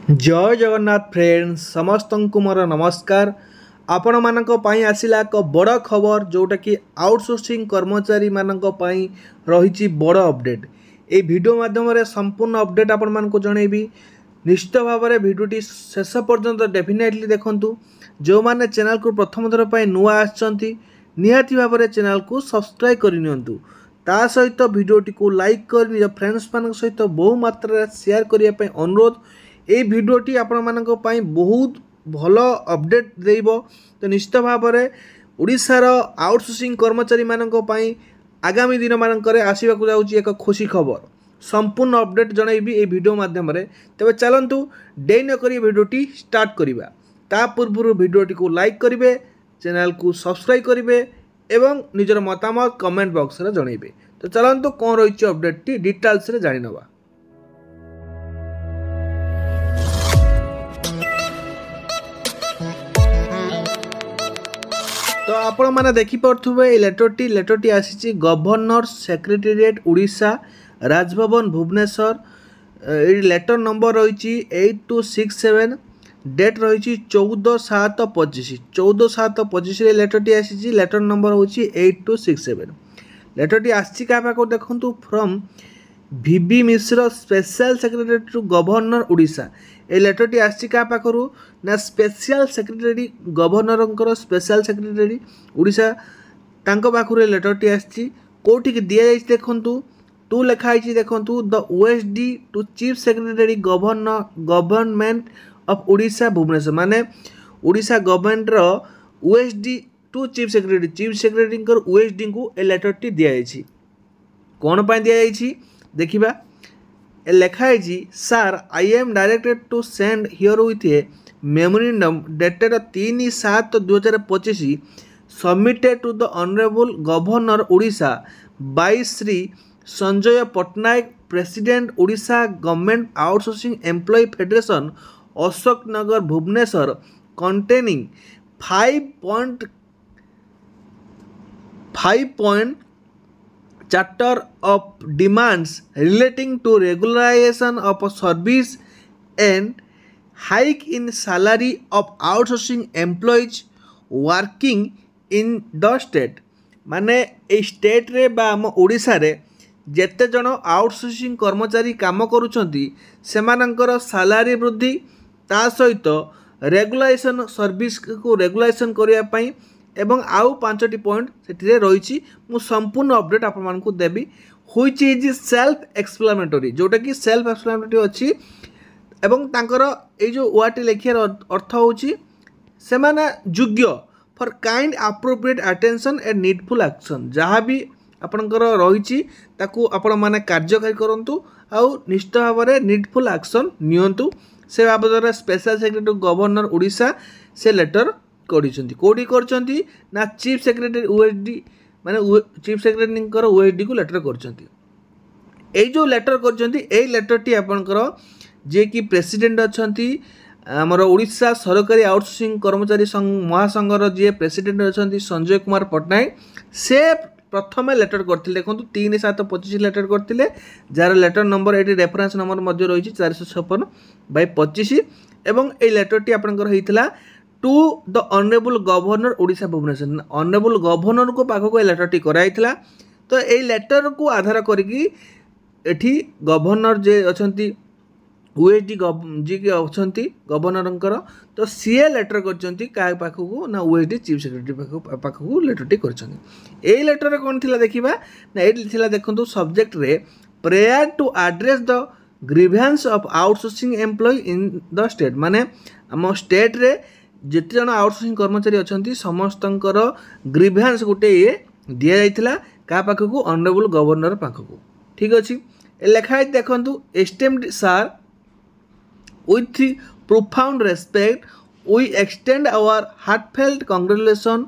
जय जगन्नाथ फ्रेंड्स समस्त को मोर नमस्कार। आपण मानक पई आसिला एक बड़ खबर जोटा कि आउटसोर्सिंग कर्मचारी मानक पई रही बड़ अपडेट। ए वीडियो माध्यम रे संपूर्ण अपडेट आपण मानक जनैबी। निश्चित भाव में वीडियोटी शेष पर्यंत डेफिनेटली देखंतु। जो माने चैनल को प्रथम थर पई नुआ आछंती निहाती भाव में चैनल को सब्सक्राइब करनियंतु। ता सहित वीडियोटी को लाइक कर निज फ्रेंड्स मान सहित बहु मात्रा शेयर करिया पई अनुरोध। ये वीडियोटी आपण मानक पई बहुत भल अपडेट देइबो। तो निश्चित भाव में ओडिशार आउटसोर्सिंग कर्मचारी मानक पई आगामी दिन मानकरे आसीबाकू जाउची एक खुशी खबर। संपूर्ण अपडेट जनैबी ए वीडियो माध्यम रे। तबे चलंतु डे न करी वीडियोटी स्टार्ट करिबा। ता पूर्व वीडियोटी को लाइक करिवे, चैनल को सब्सक्राइब करिवे एवं निजर मतामत कमेंट बॉक्स रे जणैबे। तो चलंतु कोन रहिची अपडेट टी डिटेल्स रे जानि नबा। तो आपण मैंने देखिपे लेटरटी आसी गवर्नर सेक्रेटेरिएट उड़ीसा राजभवन भुवनेश्वर। ये लेटर नंबर रही 8267 डेट रही 14/7/25 14/7/25 लेटरटी आसी। लेटर नंबर हूँ 8267। लेटरटी आसी क्या पाक देखु from VB Mishra special secretary to governor Orissa. ए लेटरटी आसी क्या पाखु ना special secretary governor special secretary Orissa तांको पाखु लेटरटी आसी। कोठी की दिया जाइए देखंतु टू लिखाई देखंतु the OSD to chief secretary government of Orissa Bhubaneswar. माने उड़ीसा गवर्नमेंट रो OSD to chief secretary OSD को ए लेटरटी दिया जाइए। कौन पाई दिया जाइए देखिबा। लिखाई sir I am directed to send herewith a memorandum dated 3/7/2025 submitted to the honourable governor Orissa by Shri Sanjay Pattanaik president Orissa government outsourcing employee federation Ashok Nagar Bhubaneswar containing 5 Charter of demands relating to regularization of service and hike in salary of outsourcing employees working in the state। माने ए state रे बा आम ओडिशा रे जेते जन outsourcing कर्मचारी काम करूछंती सेमानंकर salary वृद्धि ता सहित रेगुलेशन सर्विस को रेगुलेशन करिया पई एवं आउ 5टी पॉइंट से रही। मु संपूर्ण अपडेट आप देवी हुईच इज सेल्फ एक्सप्लेनेटरी जोटा कि सेल्फ एक्सप्लेनेटरी अच्छी एवं तांकर ए जो वार्ड लिखार अर्थ होची सेमाने योग्य for kind appropriate attention and needful action. जहाँ भी आपणकर रही ताकू आपण माने कार्यकारी करंतु आउ निश्चित भाव में नीडफुल एक्शन नियंतु। से बाबद स्पेशल सेक्रेटरी गवर्नर उड़ीसा से लेटर कोडी करचंती ना चीफ सेक्रेटरी ओएसडी माने चीफ सेक्रेटरी ओएसडी को लेटर करचंती। ए जो लेटर करचंती ए लेटर टी आपनकर जे कि प्रेसिडेंट अछंती हमर ओडिशा सरकारी आउटसोर्सिंग कर्मचारी महासंघर जे प्रेसिडेंट अछंती संजय कुमार पट्टनायक से प्रथम लेटर करथिले। देखंतु 3/7/25 लेटर करथिले जार लेटर नंबर एटी रेफरेंस नंबर मध्ये रही 456/25 एवं ए लेटर टी आपनकर हेइथिला to the honourable governor Orissa Bhubaneswar. Honourable governor को पाखक लेटर टी कराइथिला। तो ये लेटर को आधार करिकी एठी गवर्नर जे अछंती ओएसडी जी के अछंती गवर्नरंकर तो सीए लेटर करचंती का पाखक ना ओएसडी चीफ सेक्रेटरी पाखक लेटर टी करचंती। ए लेटर कोन थिला देखिबा ना एठी थिला देखंतु सब्जेक्ट रे prayer to address the grievance of outsourcing employ in the state. माने हम स्टेट रे जिते जन आउटसोर्सिंग कर्मचारी अच्छा समस्तंकर ग्रीवेंस गोटे ये दि जाइथिला का पाखकू ऑनरेबल गवर्नर पाखकू। ठीक अच्छे लिखाई देखंतु esteemed sir with profound respect we extend our heartfelt congratulation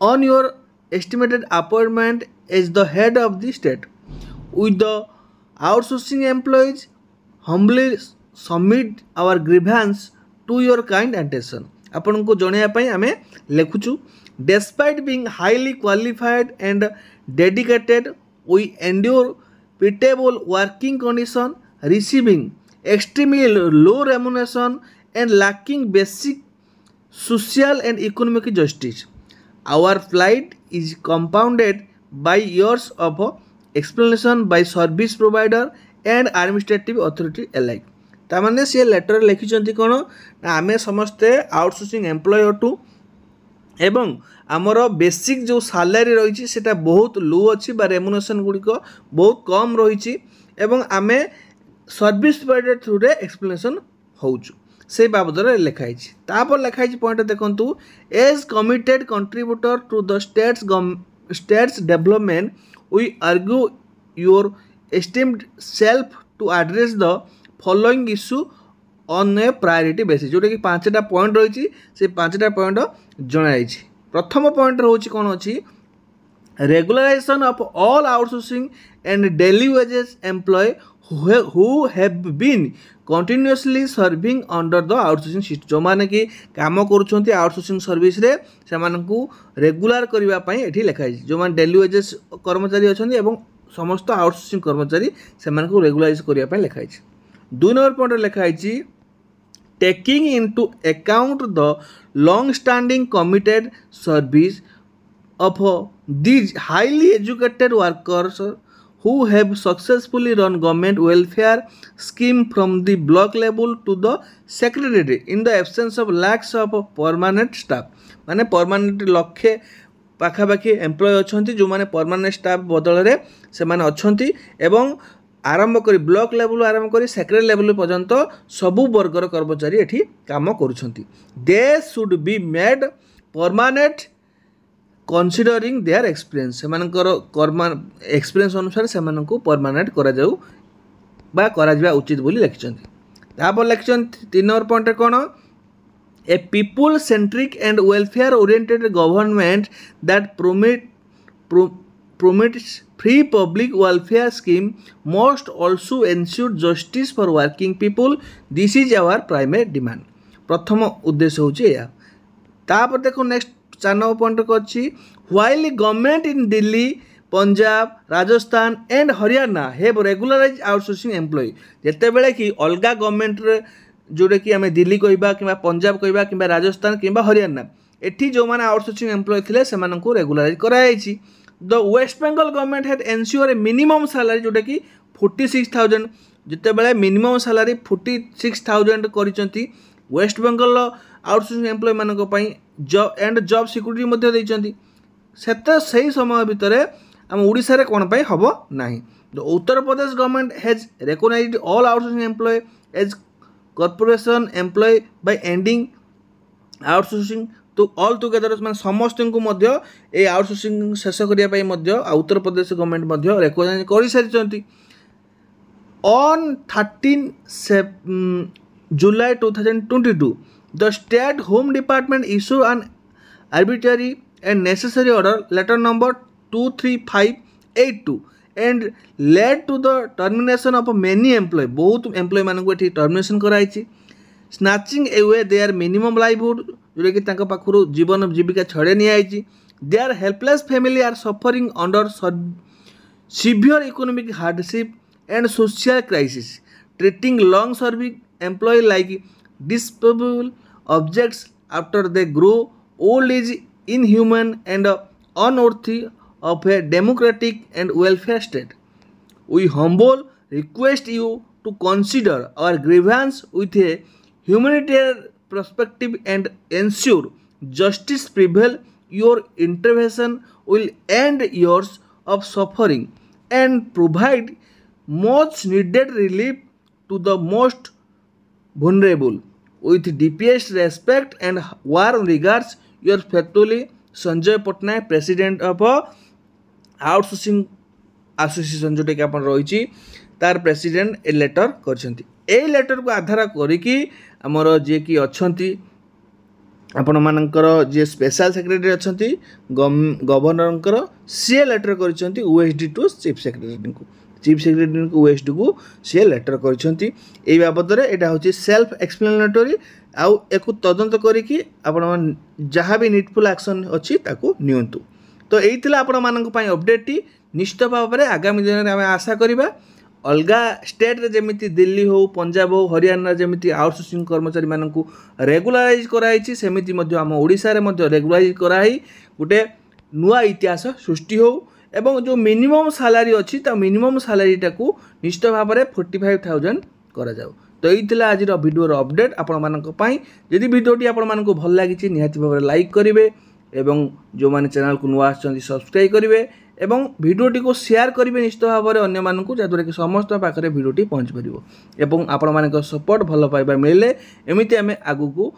on your estimated appointment as the head of the state with the outsourcing employees humbly submit our grievance to your kind attention. आपन को जणाया आमे लिखुचु despite being highly qualified and dedicated we endure pitiable working condition receiving extremely low remuneration, and lacking basic social and economic justice. Our plight is compounded by years of explanation by service provider and administrative authority alike. तामाने सी letter लिखिं कौन ना आम समस्ते outsourcing employ ado एवं आमर basic जो सैलरी रही है बहुत लो अच्छी रेमुनेशन गुड़िक बहुत कम रही आम सर्विस प्रोवाइडर थ्रू रे एक्सप्लेनेशन होचु से बाबद लिखाई तापर लिखाई पॉइंट देखु as committed contributor to the states development we argue your esteemed self to address the following issue on a priority basis जोटा कि 5टा पॉइंट रही से 5टा पॉइंट जनाई प्रथम पॉइंट रोचे कौन अच्छी regularization of all outsourcing and daily wages employ who have been continuously serving under the outsourcing system जो माने कि काम करुछंती आउटसोर्सिंग सर्विस रे से मानकू रेगुलर करबा पई एठी लिखाई जो मान डेली वेजेस कर्मचारी अछंती एवं समस्त आउटसोर्सिंग कर्मचारी से मानकू रेगुलाराइज करबा पई लिखाई 2 नंबर पॉइंट लिखाई taking into account the long standing committed service of these highly educated workers who have successfully run government welfare scheme from the block level to the secretariat in the absence of lakhs of permanent staff माने permanent लक्षे पाखापाखि employ अच्छी जो मैंने permanent staff बदल से माने अच्छी एवं आरंभ कर ब्लॉक लेवल आरंभ कर सेक्रेटरी लेवल पर्यंत सबु वर्गर कर्मचारी एठी काम करुछंती they should be made permanent considering their experience से एक्सपीरियंस अनुसार से परमानेंट करा जाऊ बा करा जिबा उचित बोली लिखिछंती तापर लिखिछंती 3 नंबर पॉइंट कौन a people centric and welfare oriented government that promotes free public welfare scheme must also ensure justice for working people. This is our primary demand. प्रथम उद्देश्य होची या तापर देखो नेक्स्ट 4 नंबर पॉइंट को अछि while government in Delhi, Punjab, Rajasthan and Haryana have regularized outsourcing employee जेते बेले कि अलगा गवर्नमेंट रे जोडे कि हमें दिल्ली कहबा किबा पंजाब कहबा किबा राजस्थान किबा हरियाणा एठी जो माने आउटसोर्सिंग एम्प्लॉय थिले से मानकू रेगुलाराइज करायछि the West Bengal government had ensure a minimum salary जोटा कि 46,000 जिते बेले मिनिमम सैलरी 46,000 करिसंती वेस्ट बेंगल आउटसोर्सिंग एम्प्लॉय मानक पई जॉब एंड जॉब सिक्योरिटी मध्ये दैचंती सेते सही समय भितर हम ओडिसा रे कोन पई हबो नाही the Uttar Pradesh government has recognized all outsourcing employ as corporation employ by ending outsourcing तो ऑल टुगेदर मैं समस्त को मध्य ए आउटसोर्सिंग शेष करने उत्तर प्रदेश गवर्नमेंट रिकॉग्नाइज कर सारी on 13 July 2022 the state home department issue an arbitrary and necessary order letter number 23582 and led to the termination of many employ बहुत employ मानक टर्मिनेशन कराई snatching away their minimum livelihood जोटा कि तांका पाखरु जीवन जीविका छड़े नि their helpless family are suffering under severe economic hardship and social crisis treating long serving employ like disposable objects after they grow old is inhuman and unworthy of a democratic and welfare state we humble request you to consider our grievance with a humanitarian perspective and ensure justice prevail. Your intervention will end years of suffering and provide much needed relief to the most vulnerable. With deepest respect and warm regards, your faithfully Sanjay Patnaik, President of Outsourcing Association जोटा कि आपण रही तार president ए letter करछंती ए letter को आधार करिकी आमर जे कि अछंती आपण मानकर जे स्पेशल सेक्रेटरी अछंती गवर्नर सी लेटर करछंती ओएसडी टू चीफ सेक्रेटरी को ओएसडी को सी लेटर करछंती ए बाबद रे एटा होची सेल्फ एक्सप्लेनेटरी आउ एको तदंत करिकी आपण जहाँ भी नीडफुल एक्शन अछि ताको नियंतु तो एइतिला आपण मानक पई अपडेट टी निश्चित भाव में आगामी दिन में आम आशा करिबा अलगा स्टेट रे जेमिति दिल्ली हो पंजाब हो हरियाणा जेमिति आउटसोर्सिंग कर्मचारी मानकु रेगुलाराइज कराई सेमिति मध्य आम ओडिशा रे मध्य रेगुलाराइज कराई गोटे नुआ इतिहास सृष्टि हो एवं जो मिनिमम सैलरी अच्छी मिनिमम सैलरीटा को निश्चित भाव में 45,000 करा जाऊ। तो यही आज भिडियोर अपडेट आपण मानक पई। यदि भिडियोटी आपण मानक भल लागी निहाती भाव में लाइक करेंगे एवं जो माने चैनल को नुआ आछंती सब्सक्राइब करेंगे एवं भिडियोटी को शेयर करेंगे निश्चित भाव में अन्य मानक जहाँद्वारा कि समस्त पाखे भिडियोटी पहुँच पार एवं आपण मानक सपोर्ट भल पाइबा मिले एमती आम आगु को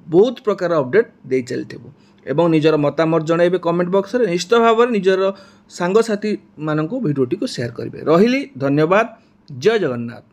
बहुत प्रकार अपडेट दे चलू एवं निजर मतामत जनइबे कमेंट बॉक्स रे निश्चित भाव में निजर सांगसाथी मानक भिडियोटी को शेयर करेंगे। रही धन्यवाद। जय जगन्नाथ।